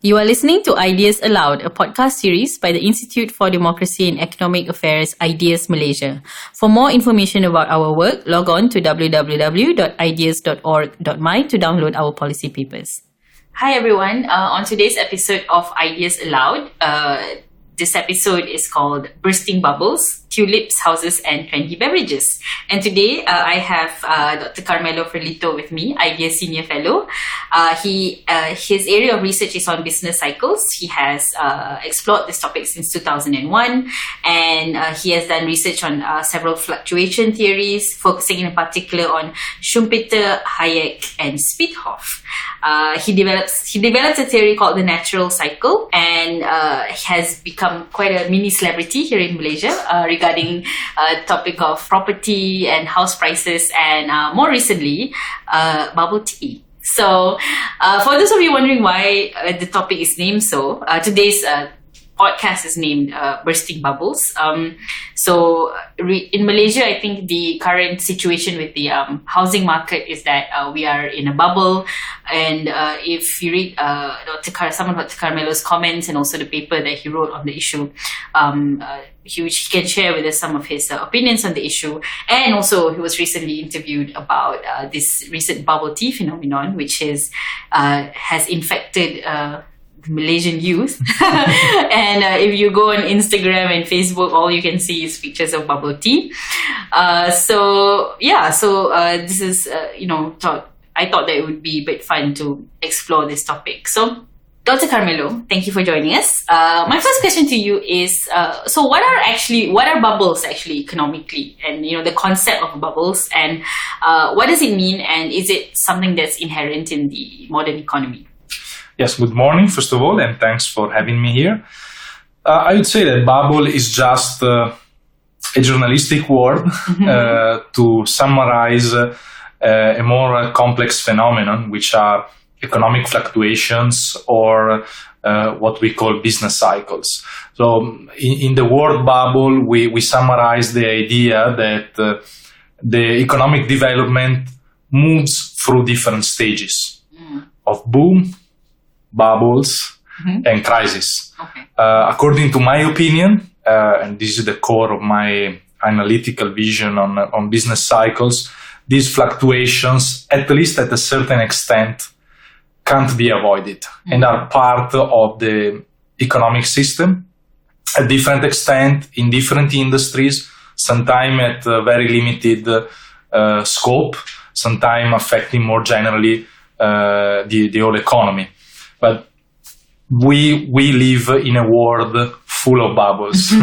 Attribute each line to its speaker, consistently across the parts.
Speaker 1: You are listening to Ideas Aloud, a podcast series by the Institute for Democracy and Economic Affairs, Ideas Malaysia. For more information about our work, log on to www.ideas.org.my to download our policy papers. Hi everyone, on today's episode of Ideas Aloud, this episode is called Bursting Bubbles, Tulips, Houses and Trendy Beverages. And today I have Dr. Carmelo Ferlito with me, Ideas Senior Fellow. His area of research is on business cycles. He has explored this topic since 2001, and he has done research on several fluctuation theories, focusing in particular on Schumpeter, Hayek and Spiethoff. He develops a theory called the natural cycle, and has become quite a mini celebrity here in Malaysia regarding the topic of property and house prices, and more recently, bubble tea. So, for those of you wondering why the topic is named so, today's podcast is named Bursting Bubbles. In Malaysia, I think the current situation with the housing market is that we are in a bubble. And if you read some of Dr. Carmelo's comments and also the paper that he wrote on the issue, he can share with us some of his opinions on the issue. And also, he was recently interviewed about this recent bubble tea phenomenon, which has infected Malaysian youth. And if you go on Instagram and Facebook, all you can see is pictures of bubble tea. This is, I thought that it would be a bit fun to explore this topic. So, Dr. Carmelo, thank you for joining us. My first question to you is, so what are bubbles actually economically? And, the concept of bubbles, and what does it mean? And is it something that's inherent in the modern economy?
Speaker 2: Yes, good morning, first of all, and thanks for having me here. I would say that bubble is just a journalistic word to summarize a more complex phenomenon, which are economic fluctuations or what we call business cycles. So in the word bubble, we summarize the idea that the economic development moves through different stages of boom, bubbles, and crisis. Okay. According to my opinion, and this is the core of my analytical vision on business cycles, these fluctuations, at least at a certain extent, can't be avoided and are part of the economic system at different extent in different industries, sometimes at a very limited scope, sometimes affecting more generally the whole economy. But we live in a world full of bubbles.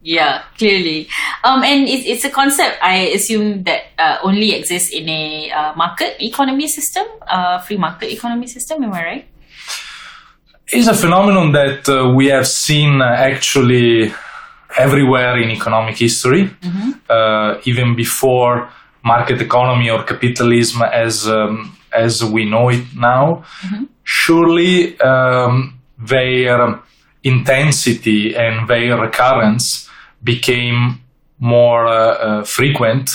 Speaker 1: Yeah, clearly. And it's a concept, I assume, that only exists in a market economy system, free market economy system, am I right?
Speaker 2: It's a phenomenon that we have seen actually everywhere in economic history, even before market economy or capitalism as we know it now. Surely their intensity and their recurrence became more frequent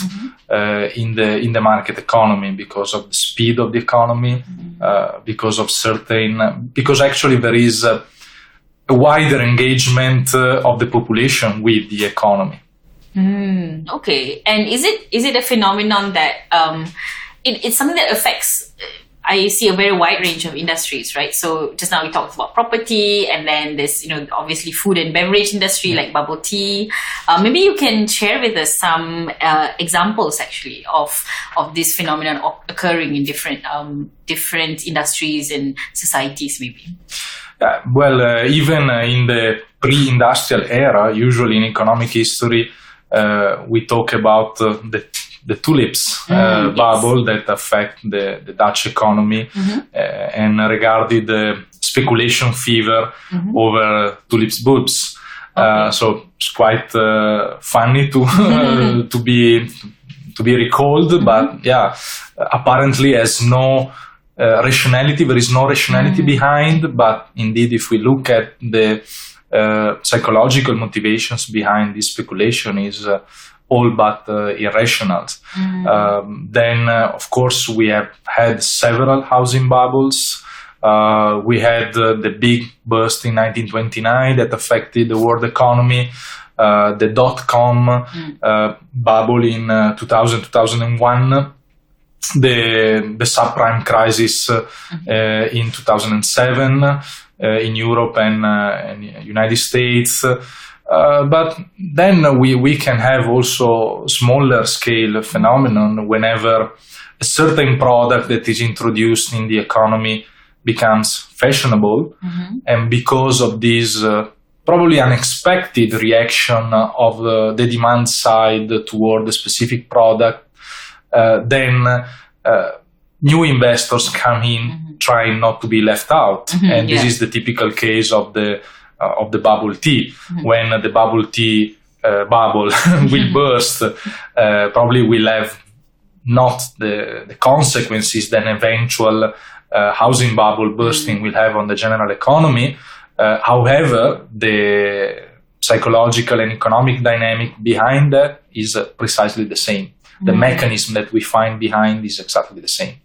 Speaker 2: in the market economy because of the speed of the economy, because actually there is a wider engagement of the population with the economy.
Speaker 1: Okay, and is it a phenomenon that it's something that affects? I see a very wide range of industries, right? So just now we talked about property, and then there's, obviously food and beverage industry like bubble tea. Maybe you can share with us some examples actually of this phenomenon occurring in different industries and societies, maybe. Even
Speaker 2: in the pre-industrial era, usually in economic history, we talk about the Tulips bubble that affect the Dutch economy and regarded the speculation fever over Tulips bulbs. So it's quite funny to be recalled, but apparently has no rationality. There is no rationality behind, but indeed, if we look at the psychological motivations behind this speculation, is all but irrational. Then, of course, we have had several housing bubbles We had the big burst in 1929 that affected the world economy, the dot-com bubble in 2000-2001, the subprime crisis in 2007 in Europe and United States. But then we can have also smaller scale phenomenon whenever a certain product that is introduced in the economy becomes fashionable, and because of this probably unexpected reaction of the demand side toward the specific product, then new investors come in trying not to be left out, and this is the typical case of the bubble tea. When the bubble tea bubble will burst, probably will have not the consequences that an eventual housing bubble bursting will have on the general economy. However, the psychological and economic dynamic behind that is precisely the same. The mechanism that we find behind is exactly the same.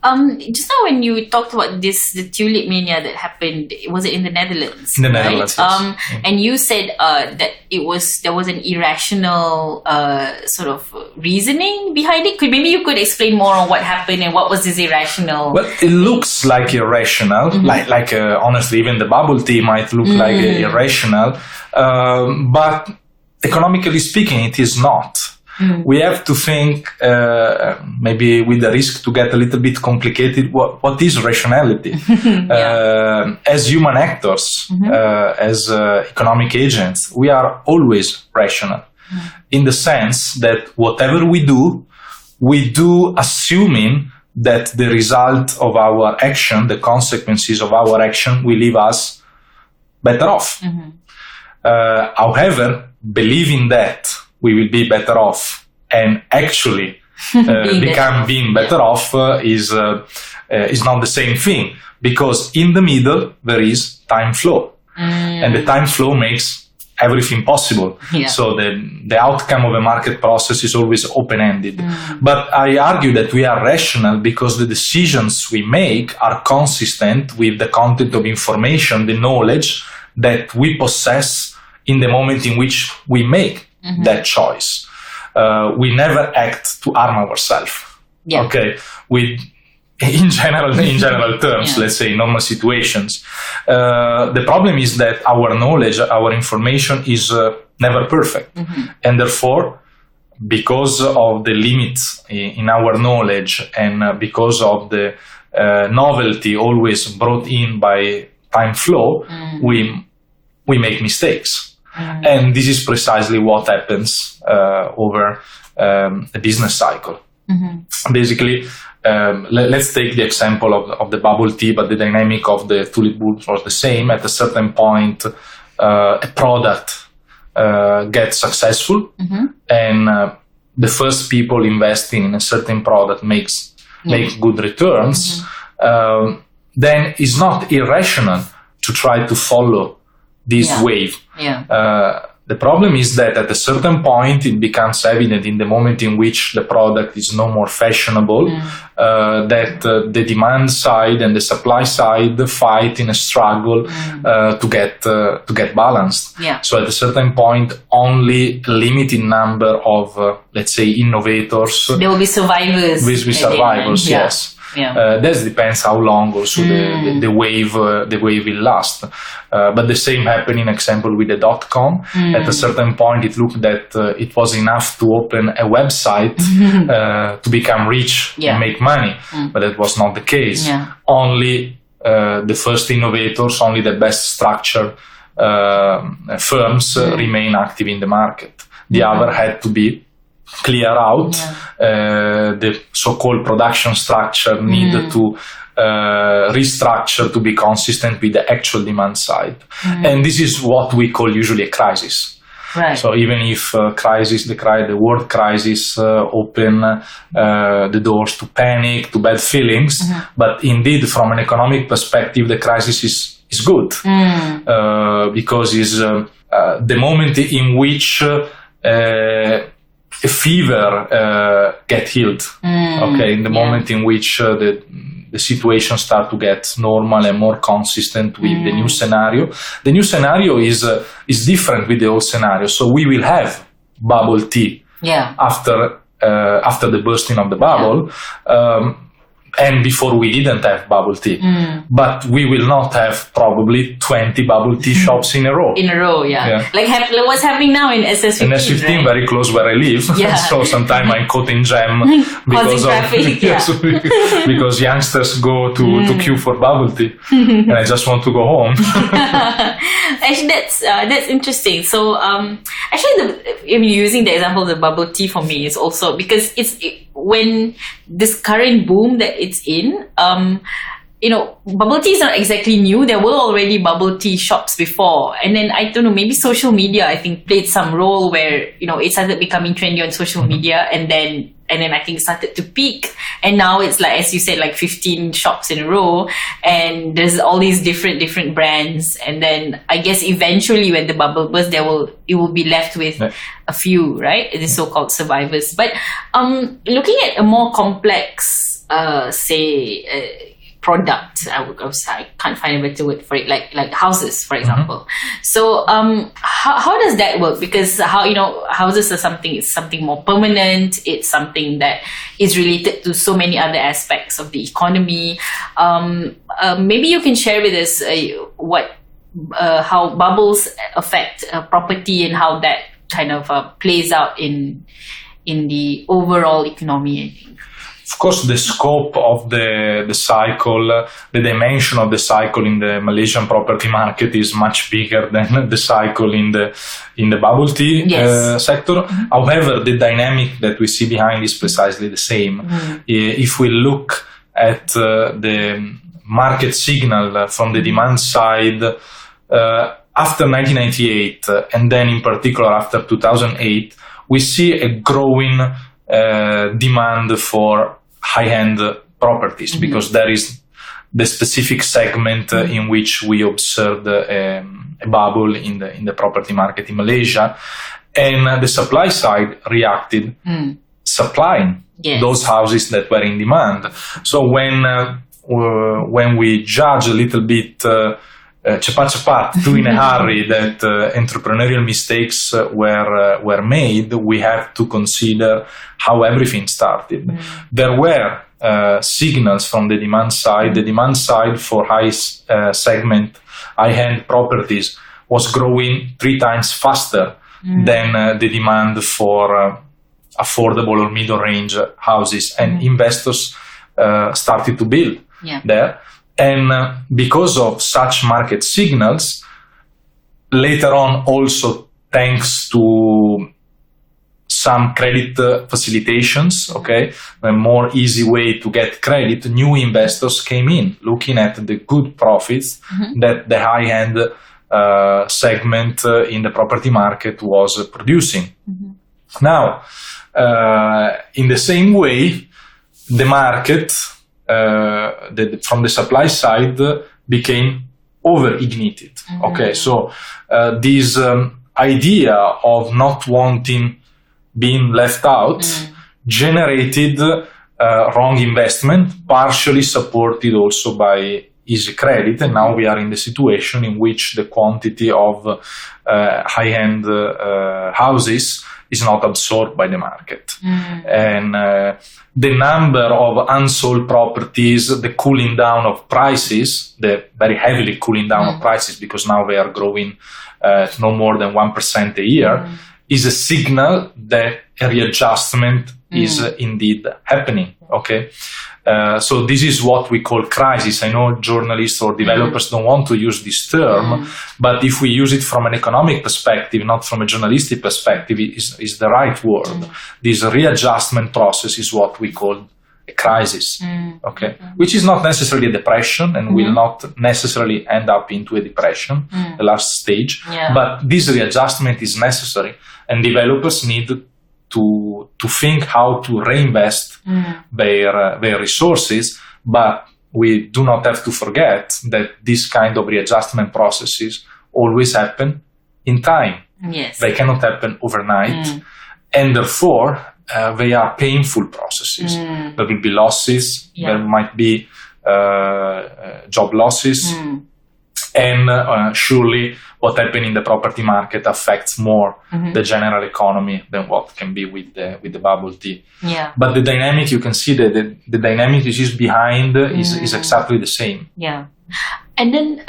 Speaker 1: Just now when you talked about the Tulipmania that happened, was it in the Netherlands?
Speaker 2: In the Netherlands, yes.
Speaker 1: And you said that there was an irrational sort of reasoning behind it. Maybe you could explain more on what happened and what was this irrational?
Speaker 2: Well, it looks like irrational. Like honestly, even the bubble tea might look like irrational, but economically speaking, it is not. We have to think, maybe with the risk to get a little bit complicated, what is rationality? As human actors, as economic agents, we are always rational in the sense that whatever we do assuming that the result of our action, the consequences of our action will leave us better off. However, believing that we will be better off and actually being better off is not the same thing, because in the middle there is time flow, and the time flow makes everything possible. So the outcome of a market process is always open-ended. But I argue that we are rational because the decisions we make are consistent with the content of information, the knowledge that we possess in the moment in which we make that choice. We never act to harm ourselves. Okay, in general terms, let's say in normal situations. The problem is that our knowledge, our information is never perfect, and therefore, because of the limits in our knowledge and because of the novelty always brought in by time flow, we make mistakes. And this is precisely what happens over a business cycle. Basically, let's take the example of the bubble tea, but the dynamic of the tulip bulbs was the same. At a certain point, a product gets successful, and the first people investing in a certain product make good returns. Then it's not irrational to try to follow this wave. The problem is that at a certain point it becomes evident in the moment in which the product is no more fashionable that the demand side and the supply side fight in a struggle to get balanced. So at a certain point only a limited number of let's say innovators,
Speaker 1: there will be survivors.
Speaker 2: Yes. That depends how long also the wave will last. But the same happened in example with the dot-com. At a certain point it looked that it was enough to open a website to become rich and make money, but that was not the case. Only the first innovators, only the best structured firms remain active in the market. The other had to be clear out. The so-called production structure needed to restructure to be consistent with the actual demand side. And this is what we call usually a crisis. So even if the world crisis open the doors to panic, to bad feelings, but indeed from an economic perspective the crisis is good, because it's the moment in which a fever get healed. In the moment in which the situation start to get normal and more consistent with the new scenario. The new scenario is different with the old scenario. So we will have bubble tea after the bursting of the bubble. And before we didn't have bubble tea. But we will not have probably 20 bubble tea shops in a row.
Speaker 1: Like what's happening now in SS15.
Speaker 2: In SS15, right? Very close where I live. So sometimes I'm caught in jam because of traffic, because youngsters go to queue for bubble tea. And I just want to go home.
Speaker 1: Actually, that's interesting. So using the example of the bubble tea for me is also because when this current boom that it's in, bubble tea is not exactly new. There were already bubble tea shops before. And then, I don't know, maybe social media, I think, played some role where, it started becoming trendy on social media. And then I think it started to peak. And now it's like, as you said, like 15 shops in a row. And there's all these different brands. And then I guess eventually when the bubble bursts, it will be left with a few, right? The so-called survivors. But looking at a more complex, product, I can't find a better word for it, like houses, for example. So how does that work? Because houses are something more permanent. It's something that is related to so many other aspects of the economy. Maybe you can share with us how bubbles affect property and how that kind of plays out in the overall economy, I think.
Speaker 2: Of course, the scope of the cycle, the dimension of the cycle in the Malaysian property market is much bigger than the cycle in the bubble tea sector. However, the dynamic that we see behind is precisely the same. If we look at the market signal from the demand side after 1998, and then in particular after 2008, we see a growing demand for high-end properties, because there is the specific segment in which we observed a bubble in the property market in Malaysia, and the supply side reacted, supplying those houses that were in demand. So when we judge a little bit cepat-cepat, too in a hurry, that entrepreneurial mistakes were made, we have to consider how everything started. There were signals from the demand side. The demand side for high-segment, high-end properties was growing 3 times faster than the demand for affordable or middle-range houses, and investors started to build there. And because of such market signals, later on, also thanks to some credit facilitations, a more easy way to get credit, new investors came in, looking at the good profits that the high-end segment in the property market was producing. Now, in the same way, the market from the supply side became over-ignited. So this idea of not wanting being left out generated wrong investment, partially supported also by easy credit, and now we are in the situation in which the quantity of high-end houses is not absorbed by the market. And the number of unsold properties, the cooling down of prices, the very heavily cooling down of prices, because now they are growing no more than 1% a year, is a signal that a readjustment is indeed happening. So this is what we call crisis. I know journalists or developers don't want to use this term, but if we use it from an economic perspective, not from a journalistic perspective, is the right word. This readjustment process is what we call a crisis, which is not necessarily a depression and will not necessarily end up into a depression, the last stage, but this readjustment is necessary, and developers need to think how to reinvest their resources, but we do not have to forget that this kind of readjustment processes always happen in time. They cannot happen overnight, and therefore they are painful processes. There will be losses, there might be job losses. And surely what happened in the property market affects more the general economy than what can be with the bubble tea.
Speaker 1: Yeah.
Speaker 2: But the dynamic, you can see that the dynamic which is behind is exactly the same.
Speaker 1: Yeah. And then,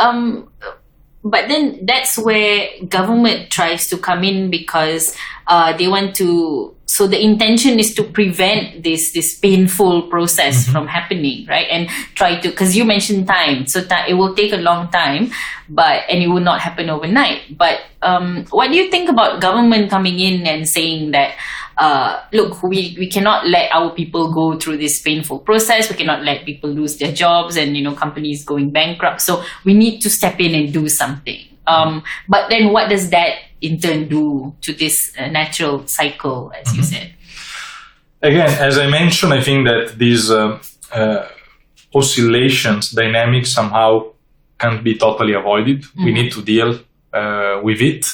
Speaker 1: but then that's where government tries to come in, because they want to. So the intention is to prevent this painful process from happening, right? And try to, because you mentioned time, so it will take a long time, and it will not happen overnight. But what do you think about government coming in and saying that, look, we cannot let our people go through this painful process. We cannot let people lose their jobs and, companies going bankrupt. So we need to step in and do something. But then what does that in turn do to this natural cycle, as you said?
Speaker 2: Again, as I mentioned, I think that these oscillations, dynamics somehow can't be totally avoided. We need to deal with it.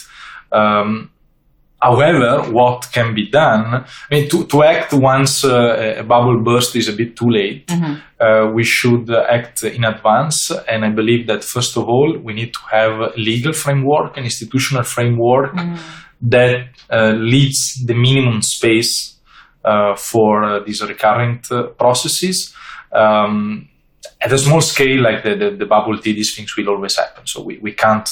Speaker 2: However, what can be done, to act once a bubble burst is a bit too late. We should act in advance. And I believe that, first of all, we need to have a legal framework, an institutional framework that leaves the minimum space for these recurrent processes. At a small scale, like the bubble tea, these things will always happen. So we can't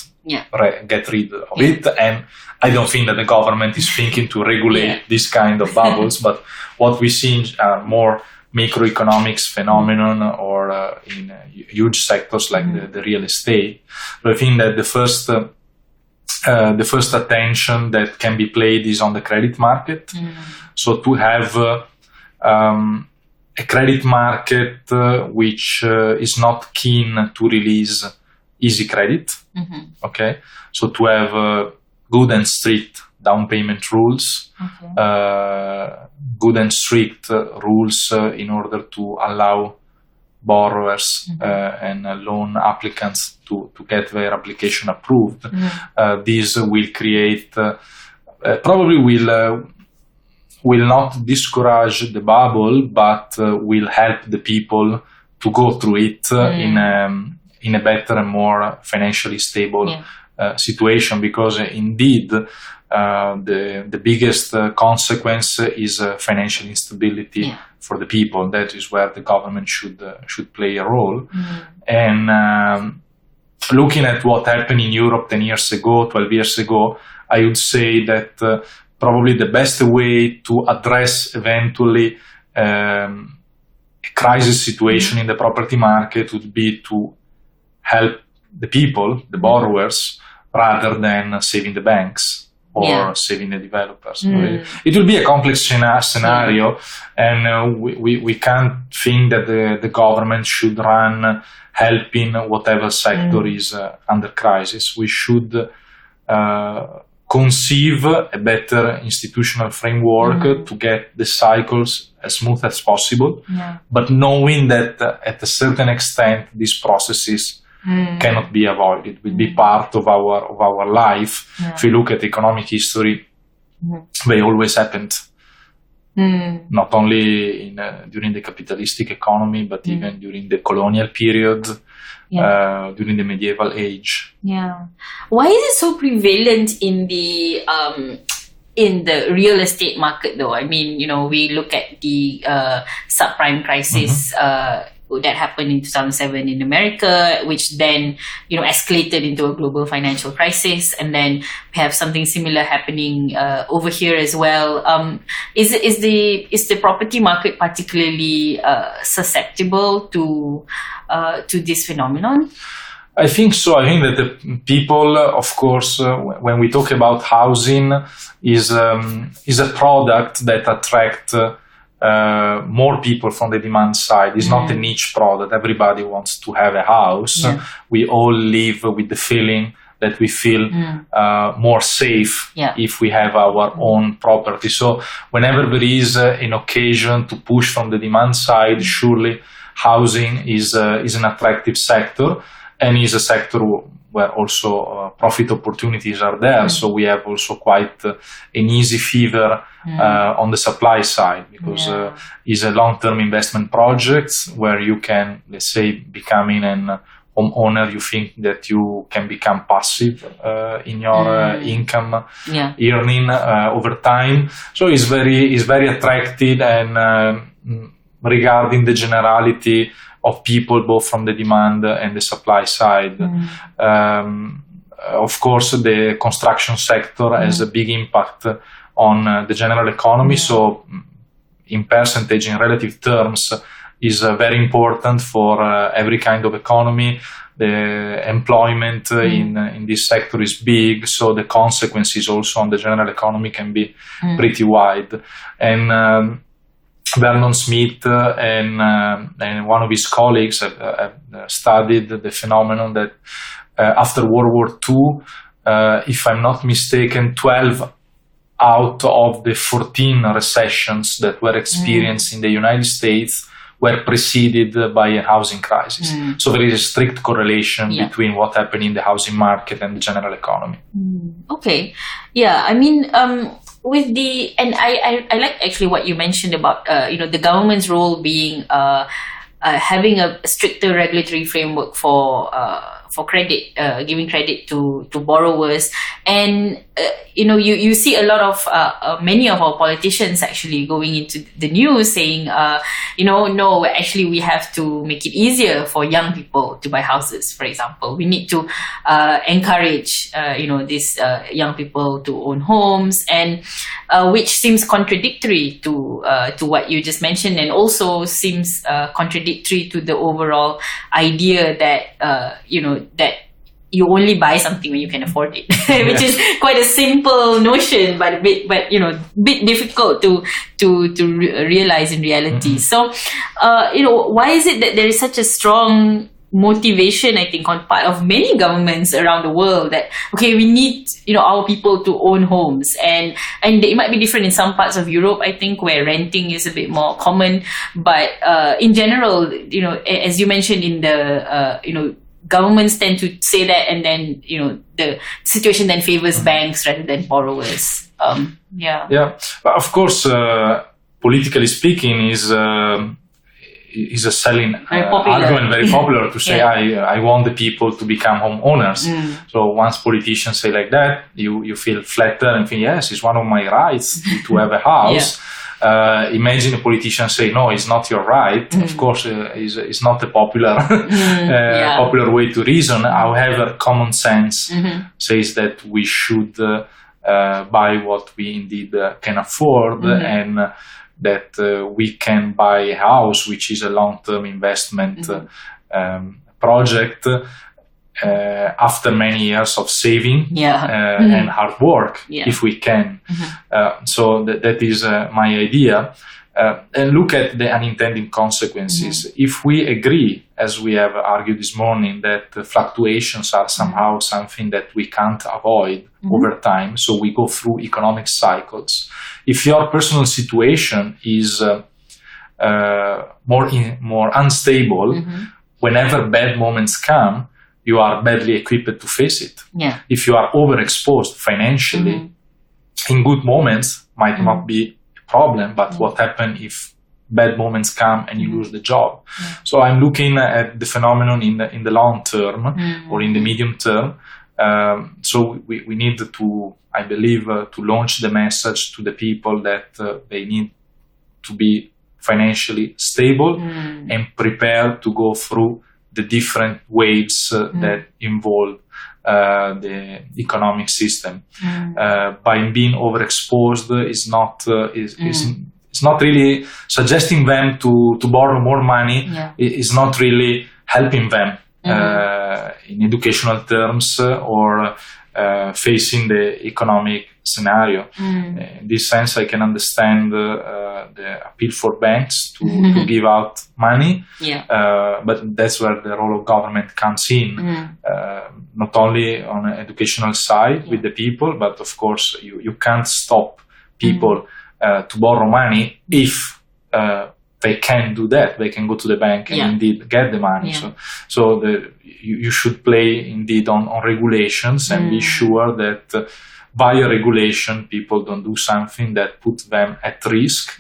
Speaker 2: get rid of it. And I don't think that the government is thinking to regulate this kind of bubbles. But what we see are more macroeconomics phenomenon or in huge sectors like the real estate. But I think that the first attention that can be played is on the credit market. So to have a credit market which is not keen to release easy credit. Okay, so to have good and strict down payment rules, good and strict rules in order to allow borrowers and loan applicants to get their application approved. This will create, probably will not discourage the bubble, but will help the people to go through it in a better and more financially stable situation, because indeed the biggest consequence is financial instability for the people. That is where the government should play a role. And looking at what happened in Europe 10 years ago, 12 years ago, I would say that probably the best way to address eventually a crisis situation in the property market would be to help the people, the borrowers, rather than saving the banks or saving the developers. It will be a complex scenario, and we can't think that the government should run helping whatever sector is under crisis. We should conceive a better institutional framework to get the cycles as smooth as possible, but knowing that at a certain extent these processes cannot be avoided, will be part of our life. If you look at economic history, they always happened. Not only during the capitalistic economy, but even during the colonial period, during the medieval age.
Speaker 1: Why is it so prevalent in the real estate market, though? I mean, we look at the subprime crisis that happened in 2007 in America, which then escalated into a global financial crisis, and then we have something similar happening over here as well. Is the property market particularly susceptible to this phenomenon?
Speaker 2: I think so. I think that the people, of course, when we talk about housing, is a product that attracts more people from the demand side. It's not a niche product. Everybody wants to have a house. We all live with the feeling that we feel more safe if we have our own property. So whenever there is an occasion to push from the demand side, surely housing is an attractive sector. and is a sector where also profit opportunities are there. So we have also quite an easy fever on the supply side, because it's a long-term investment project where you can, let's say, becoming an homeowner. You think that you can become passive in your income earning over time. So it's very attractive, and regarding the generality of people, both from the demand and the supply side. Of course, the construction sector has a big impact on the general economy. So in percentage, in relative terms, is very important for every kind of economy. The employment in this sector is big, so the consequences also on the general economy can be pretty wide. And Vernon Smith and one of his colleagues have studied the phenomenon that after World War II, if I'm not mistaken, 12 out of the 14 recessions that were experienced in the United States were preceded by a housing crisis. So there is a strict correlation between what happened in the housing market and the general economy.
Speaker 1: Okay. Yeah, I mean, with the, and I like actually what you mentioned about the government's role being having a stricter regulatory framework for credit, giving credit to borrowers, and you see a lot of many of our politicians actually going into the news saying no, actually we have to make it easier for young people to buy houses. For example, we need to encourage these young people to own homes, and which seems contradictory to what you just mentioned, and also seems contradictory to the overall idea that that you only buy something when you can afford it, which is quite a simple notion, but a bit difficult to realize in reality. So, why is it that there is such a strong motivation, I think, on part of many governments around the world that, okay, we need, our people to own homes, and it might be different in some parts of Europe, I think, where renting is a bit more common, but in general, as you mentioned in the, governments tend to say that, and then the situation then favors banks rather than borrowers.
Speaker 2: But of course, politically speaking, is a selling argument, very popular to say I want the people to become homeowners. So once politicians say like that, you feel flattered and think, yes, it's one of my rights to have a house. Imagine a politician say, no, it's not your right. Of course, it's not a popular popular way to reason. However, common sense says that we should buy what we indeed can afford, and that we can buy a house, which is a long-term investment project, after many years of saving and hard work, if we can. So that is my idea. And look at the unintended consequences. If we agree, as we have argued this morning, that fluctuations are somehow something that we can't avoid over time, so we go through economic cycles. If your personal situation is more unstable, whenever bad moments come, you are badly equipped to face it. If you are overexposed financially, in good moments might not be a problem, but what happens if bad moments come and you lose the job? So I'm looking at the phenomenon in the long term or in the medium term. So we need to, I believe, to launch the message to the people that they need to be financially stable and prepared to go through the different waves that involve the economic system. By being overexposed is not really suggesting them to borrow more money. Is not really helping them in educational terms or facing the economic scenario. In this sense, I can understand the appeal for banks to give out money, but that's where the role of government comes in, not only on an educational side with the people, but of course you can't stop people to borrow money if they can do that. They can go to the bank and indeed get the money. So you should play indeed on regulations and be sure that via regulation people don't do something that put them at risk.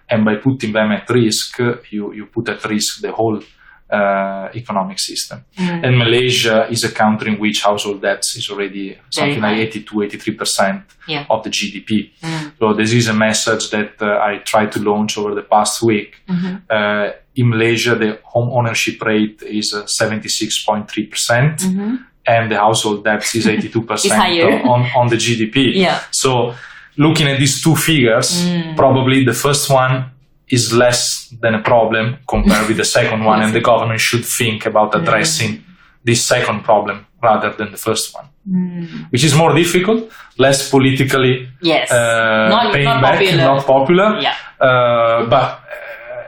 Speaker 2: And by putting them at risk, you put at risk the whole economic system. And Malaysia is a country in which household debts is already something like 82-83% of the GDP. So this is a message that I tried to launch over the past week. In Malaysia, the home ownership rate is 76.3%, and the household debt is 82% on the GDP. So looking at these two figures, probably the first one is less than a problem compared with the second one, and the government should think about addressing this second problem rather than the first one, which is more difficult, less politically not popular. But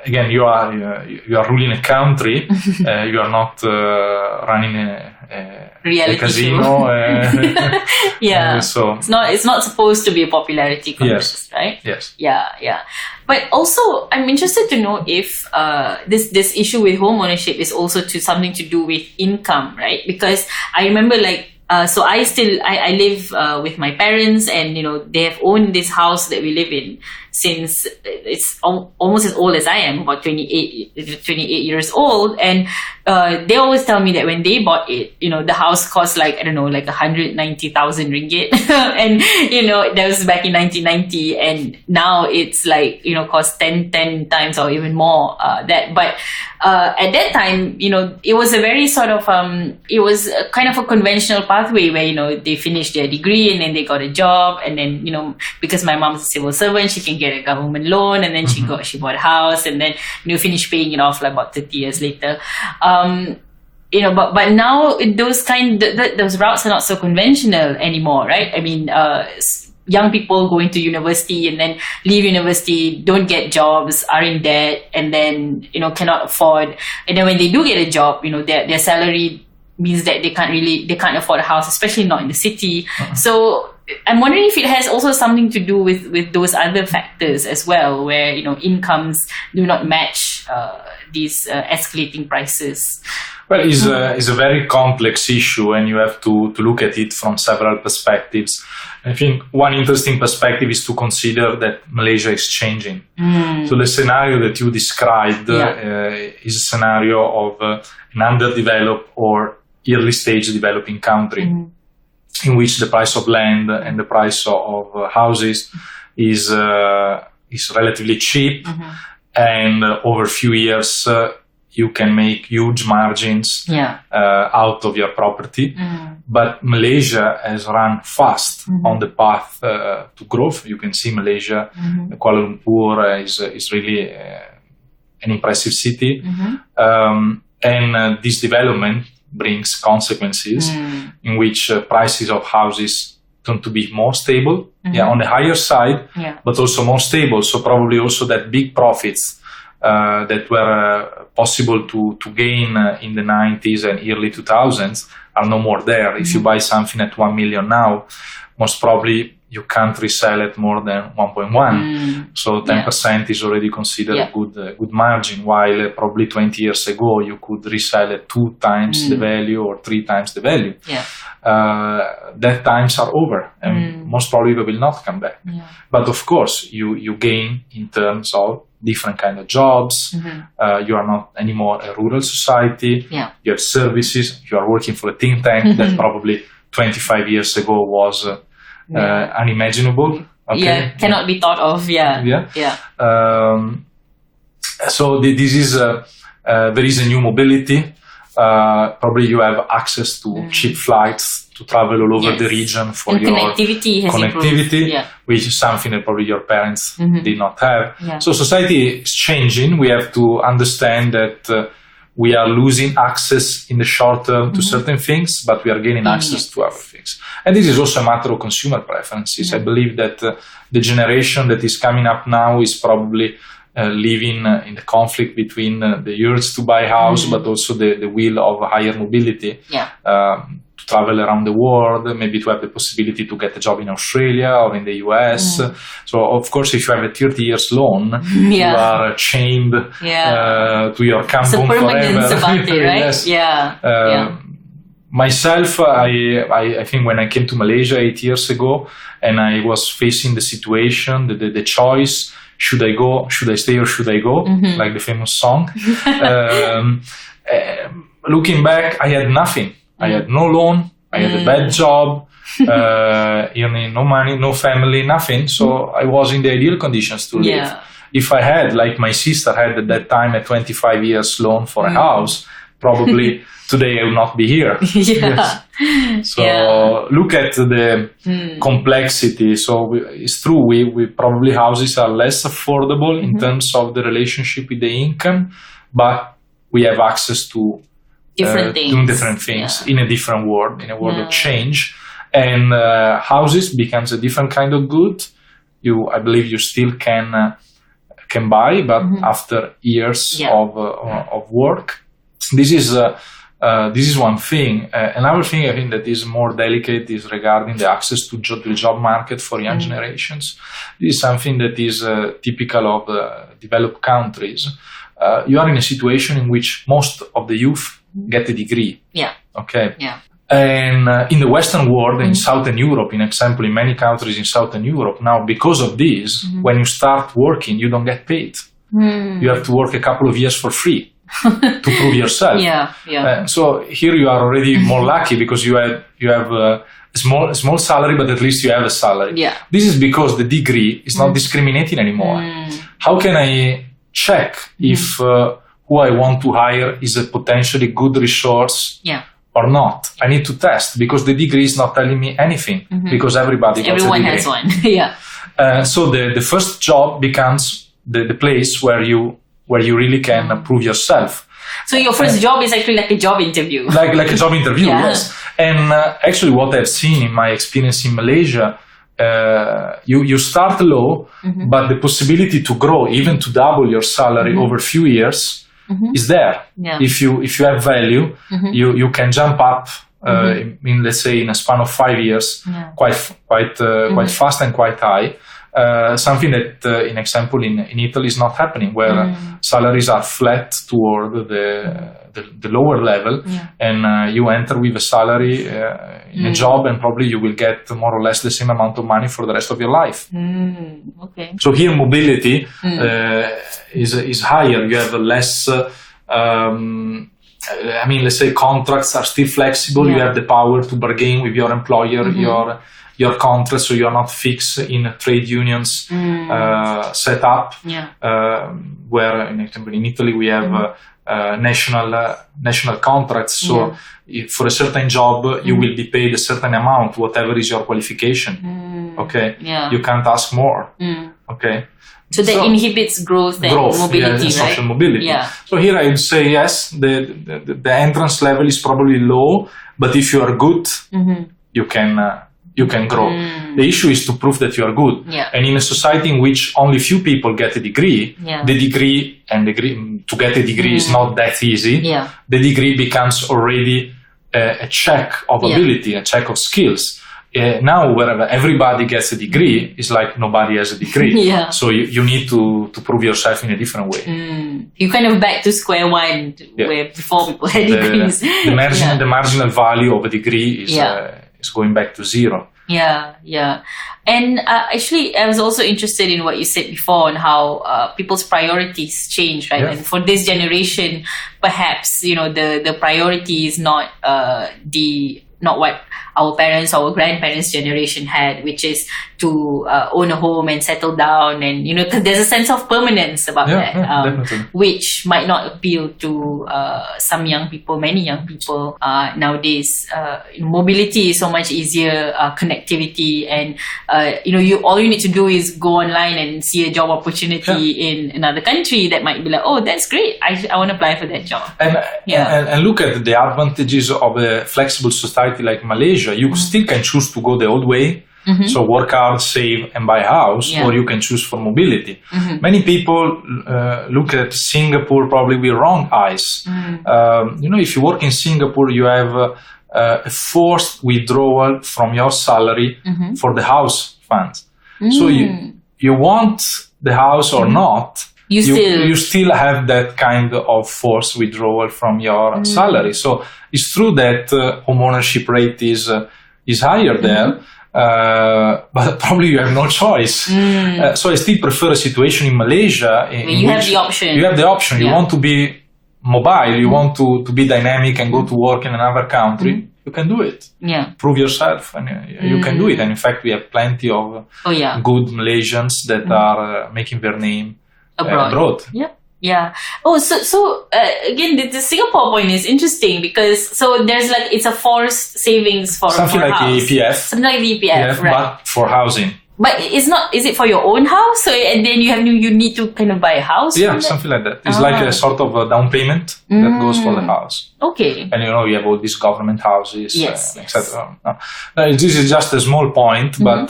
Speaker 2: again, you are ruling a country. You are not running a casino. So
Speaker 1: it's not supposed to be a popularity contest, right?
Speaker 2: Yes.
Speaker 1: Yeah. But also, I'm interested to know if this issue with home ownership is also something to do with income, right? Because I remember, so I live with my parents, and they have owned this house that we live in since it's almost as old as I am, about 28 years old. And they always tell me that when they bought it, the house cost like 190,000 ringgit. And, that was back in 1990. And now it's cost 10 times or even more that. But at that time, it was a very sort of, it was a kind of a conventional pathway where, they finished their degree and then they got a job. And then, because my mom's a civil servant, she can get a government loan, and then she bought a house, and then finished paying it off about 30 years later. But now those routes are not so conventional anymore, right? I mean, young people going to university and then leave university, don't get jobs, are in debt, and then cannot afford. And then when they do get a job, their salary means that they can't afford a house, especially not in the city. So I'm wondering if it has also something to do with those other factors as well, where incomes do not match these escalating prices.
Speaker 2: Well, it's a very complex issue, and you have to look at it from several perspectives. I think one interesting perspective is to consider that Malaysia is changing. So the scenario that you described is a scenario of an underdeveloped or early stage developing country, in which the price of land and the price of houses is relatively cheap, and over a few years you can make huge margins out of your property. But Malaysia has run fast on the path to growth. You can see Malaysia, Kuala Lumpur is really an impressive city, and this development brings consequences in which prices of houses tend to be more stable, on the higher side, but also more stable. So probably also that big profits that were possible to gain in the 90s and early 2000s are no more there. If you buy something at 1 million now, most probably you can't resell at more than 1.1. So 10% is already considered a good margin, while probably 20 years ago you could resell at 2 times the value or 3 times the value. That times are over, and most probably they will not come back. But of course, you gain in terms of different kind of jobs. You are not anymore a rural society. You have services. You are working for a think tank that probably 25 years ago was unimaginable.
Speaker 1: Cannot be thought of.
Speaker 2: So this is there is a new mobility. Probably you have access to cheap flights to travel all over the region for
Speaker 1: and
Speaker 2: your
Speaker 1: connectivity,
Speaker 2: which is something that probably your parents did not have. So society is changing. We have to understand that we are losing access in the short term to certain things, but we are gaining access to other things. And this is also a matter of consumer preferences. I believe that the generation that is coming up now is probably living in the conflict between the urge to buy a house, but also the will of higher mobility to travel around the world, maybe to have the possibility to get a job in Australia or in the US. So, of course, if you have a 30 years loan, you are chained to your kampong forever.
Speaker 1: About it, right?
Speaker 2: Yes. Myself, I think when I came to Malaysia 8 years ago, and I was facing the situation, the choice, should I go, should I stay, or should I go, like the famous song. Looking back, I had nothing. I had no loan, I had a bad job, earning no money, no family, nothing. So I was in the ideal conditions to live. If I had, like my sister had at that time, a 25 years loan for a house, probably today I will not be here. Yes. So look at the complexity. So it's true, we probably houses are less affordable in terms of the relationship with the income, but we have access to doing different things in a different world, in a world of change. And houses becomes a different kind of good. I believe you still can buy, but after years of work. This is one thing. Another thing I think that is more delicate is regarding the access to the job market for young generations. This is something that is typical of developed countries. You are in a situation in which most of the youth get a degree. Okay. And in the Western world, in Southern Europe, in example, in many countries in Southern Europe, now because of this, when you start working, you don't get paid. You have to work a couple of years for free to prove yourself. So here you are already more lucky because you have a small salary, but at least you have a salary. This is because the degree is not discriminating anymore. How can I check if who I want to hire is a potentially good resource or not? I need to test because the degree is not telling me anything because everyone has one. So the first job becomes the place where you really can prove yourself.
Speaker 1: So your first job is actually like a job interview.
Speaker 2: Like a job interview, yes. And actually what I've seen in my experience in Malaysia, you start low, but the possibility to grow, even to double your salary over a few years is there. If you have value, you can jump up in, let's say, in a span of 5 years, quite fast and quite high. Something that, in example, in Italy is not happening, where salaries are flat toward the lower level, and you enter with a salary in a job, and probably you will get more or less the same amount of money for the rest of your life. So here mobility is higher. You have less. Let's say contracts are still flexible. You have the power to bargain with your employer, your contract, so you're not fixed in a trade unions set up, where, in Italy, we have national contracts. So if for a certain job, you will be paid a certain amount, whatever is your qualification. Okay, you can't ask more. Okay.
Speaker 1: So that inhibits growth and mobility, right?
Speaker 2: Social mobility. So here I would say yes, the entrance level is probably low, but if you are good, you can grow. The issue is to prove that you are good. And in a society in which only few people get a degree, to get a degree is not that easy. The degree becomes already a check of ability, a check of skills. Now, wherever everybody gets a degree, it's like nobody has a degree. So you need to prove yourself in a different way.
Speaker 1: You kind of back to square one, where before people had degrees.
Speaker 2: The marginal value of a degree is going back to zero. And actually, I was also interested in what you said before on how people's priorities change, right? And for this generation, perhaps, the priority is not what our parents, our grandparents' generation had, which is to own a home and settle down, and there's a sense of permanence about that, which might not appeal to many young people nowadays. Mobility is so much easier, connectivity, and all you need to do is go online and see a job opportunity in another country that might be like, oh, that's great, I want to apply for that job. And look at the advantages of a flexible society like Malaysia. You still can choose to go the old way, So work hard, save, and buy a house, or you can choose for mobility. Many people look at Singapore probably with wrong eyes. If you work in Singapore, you have a forced withdrawal from your salary for the house funds. So you want the house or not, you still have that kind of forced withdrawal from your salary. So it's true that home ownership rate is higher there, but probably you have no choice. So I still prefer a situation in Malaysia in
Speaker 1: you
Speaker 2: which
Speaker 1: have the option.
Speaker 2: You have the option. You want to be mobile, you want to be dynamic and go to work in another country. You can do it. Prove yourself, and you can do it. And in fact, we have plenty of good Malaysians that are making their name abroad.
Speaker 1: Oh, so again, the Singapore point is interesting because there's it's a forced savings for
Speaker 2: something like
Speaker 1: house.
Speaker 2: the EPF.
Speaker 1: Something like the EPF, right?
Speaker 2: But for housing.
Speaker 1: But it's not. Is it for your own house? So and then you need to kind of buy a house.
Speaker 2: Yeah, something like that. It's like a sort of a down payment that goes for the house.
Speaker 1: Okay.
Speaker 2: And you have all these government houses, etc. This is just a small point, but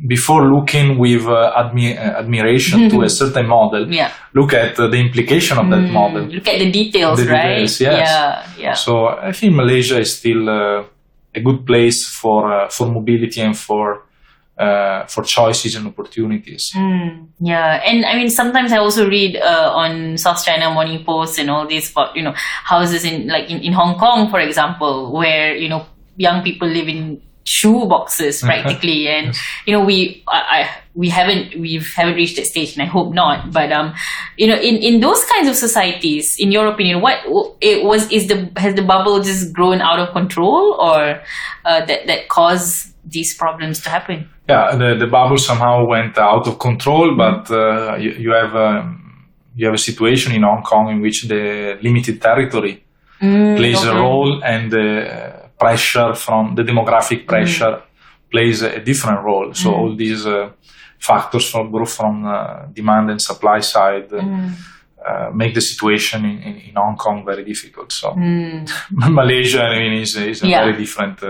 Speaker 2: before looking with admiration to a certain model, look at the implication of that model.
Speaker 1: Look at the details, right?
Speaker 2: Details, yes. Yeah. So I think Malaysia is still a good place for mobility and for choices and opportunities.
Speaker 1: And I mean, sometimes I also read on South China Morning Post and all these about houses in Hong Kong, for example, where young people live in shoe boxes practically, and we haven't reached that stage, and I hope not. But in those kinds of societies, in your opinion, has the bubble just grown out of control, or that caused these problems to happen?
Speaker 2: Yeah, the bubble somehow went out of control, but you have a situation in Hong Kong in which the limited territory plays a role, and the pressure from the demographic pressure plays a different role. So all these factors both from demand and supply side make the situation in Hong Kong very difficult. So Malaysia, I mean, is a very different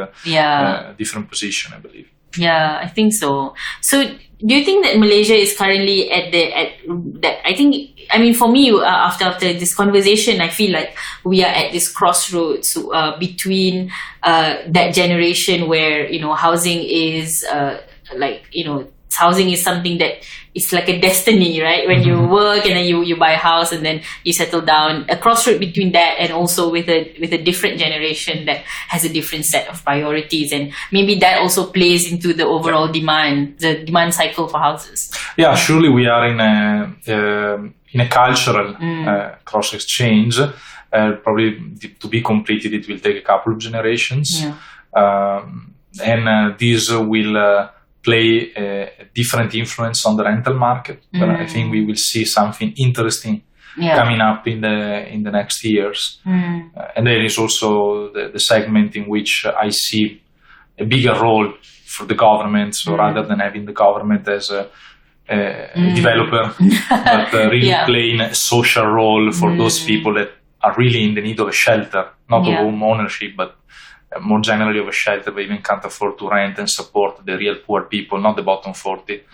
Speaker 2: different position, I believe.
Speaker 1: Yeah, I think so. So, do you think that Malaysia is currently at that? I think, I mean, for me, after this conversation, I feel like we are at this crossroads between that generation where housing is housing is something that it's like a destiny, right? When you work and then you buy a house and then you settle down. A crossroad between that and also with a different generation that has a different set of priorities, and maybe that also plays into the overall the demand cycle for houses.
Speaker 2: Yeah, surely we are in a cultural cross exchange. Probably to be completed, it will take a couple of generations, and this will play a different influence on the rental market. But I think we will see something interesting coming up in the next years. And there is also the segment in which I see a bigger role for the government. So rather than having the government as a developer, but really playing a social role for those people that are really in the need of a shelter, not of home ownership, but more generally of a shelter, but even can't afford to rent and support the real poor people, not the bottom 40,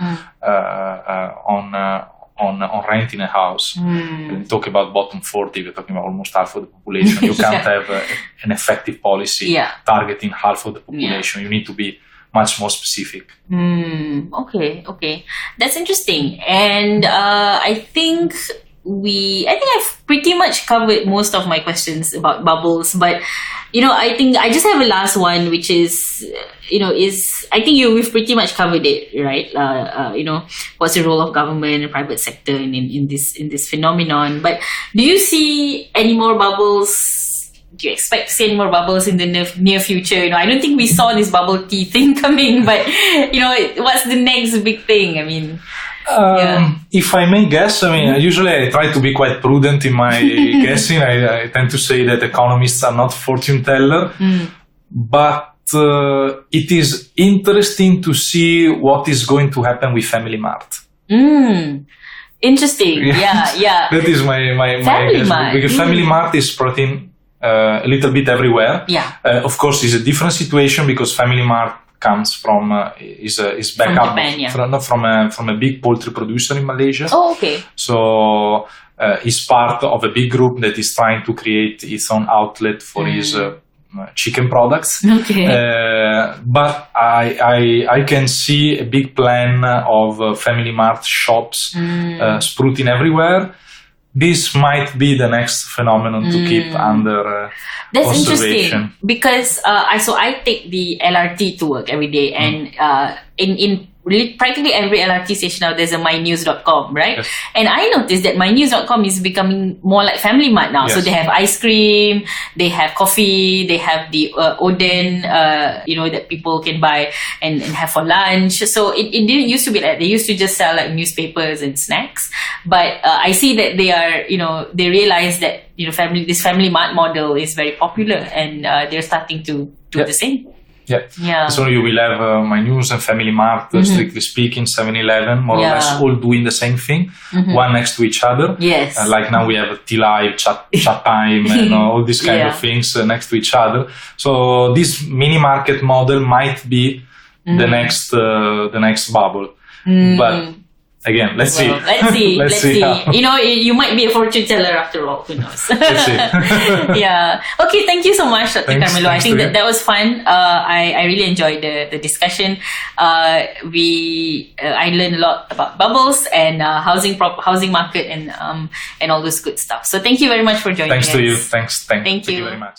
Speaker 2: on renting a house. When you talk about bottom 40, we're talking about almost half of the population. You can't have an effective policy targeting half of the population. You need to be much more specific. Okay. That's interesting. And I think I've pretty much covered most of my questions about bubbles, but I think I just have a last one, which is I think we've pretty much covered it, right? What's the role of government and private sector in this phenomenon? But do you see any more bubbles? Do you expect to see any more bubbles in the near future? I don't think we saw this bubble tea thing coming, but what's the next big thing? I mean, if I may guess, usually I try to be quite prudent in my guessing. I tend to say that economists are not fortune teller, but it is interesting to see what is going to happen with Family Mart.
Speaker 1: Interesting. Yeah.
Speaker 2: That is my guess.
Speaker 1: Mart.
Speaker 2: Because Family Mart is spreading a little bit everywhere.
Speaker 1: Yeah.
Speaker 2: Of course, it's a different situation because Family Mart comes from is backup
Speaker 1: From Japan, yeah.
Speaker 2: from a big poultry producer in Malaysia.
Speaker 1: Oh, okay.
Speaker 2: So he's part of a big group that is trying to create its own outlet for his chicken products.
Speaker 1: Okay.
Speaker 2: But I can see a big plan of Family Mart shops sprouting everywhere. This might be the next phenomenon to keep under
Speaker 1: That's
Speaker 2: observation.
Speaker 1: interesting because I take the LRT to work every day, and in really practically every LRT station now there's a mynews.com, right?
Speaker 2: Yes.
Speaker 1: And I noticed that mynews.com is becoming more like Family Mart now.
Speaker 2: Yes.
Speaker 1: So they have ice cream, they have coffee, they have the oden, that people can buy and have for lunch. So it didn't used to be like they used to just sell like newspapers and snacks. But I see that they are, they realize that this Family Mart model is very popular, and they're starting to do the same.
Speaker 2: Yeah. So you will have My News and Family Mart, strictly speaking, 7-Eleven, more or less, all doing the same thing, one next to each other.
Speaker 1: Yes.
Speaker 2: Like now we have T-Live, chat time, and all these kind of things next to each other. So this mini market model might be the next bubble. But again, let's see.
Speaker 1: Let's see.
Speaker 2: How.
Speaker 1: You might be a fortune teller after all. Who knows?
Speaker 2: Let's see.
Speaker 1: Yeah. Okay. Thank you so much, Dr. Carmelo. I think that was fun. I really enjoyed the discussion. I learned a lot about bubbles and housing market and all this good stuff. So thank you very much for joining us.
Speaker 2: Thanks to you. Thank you very much.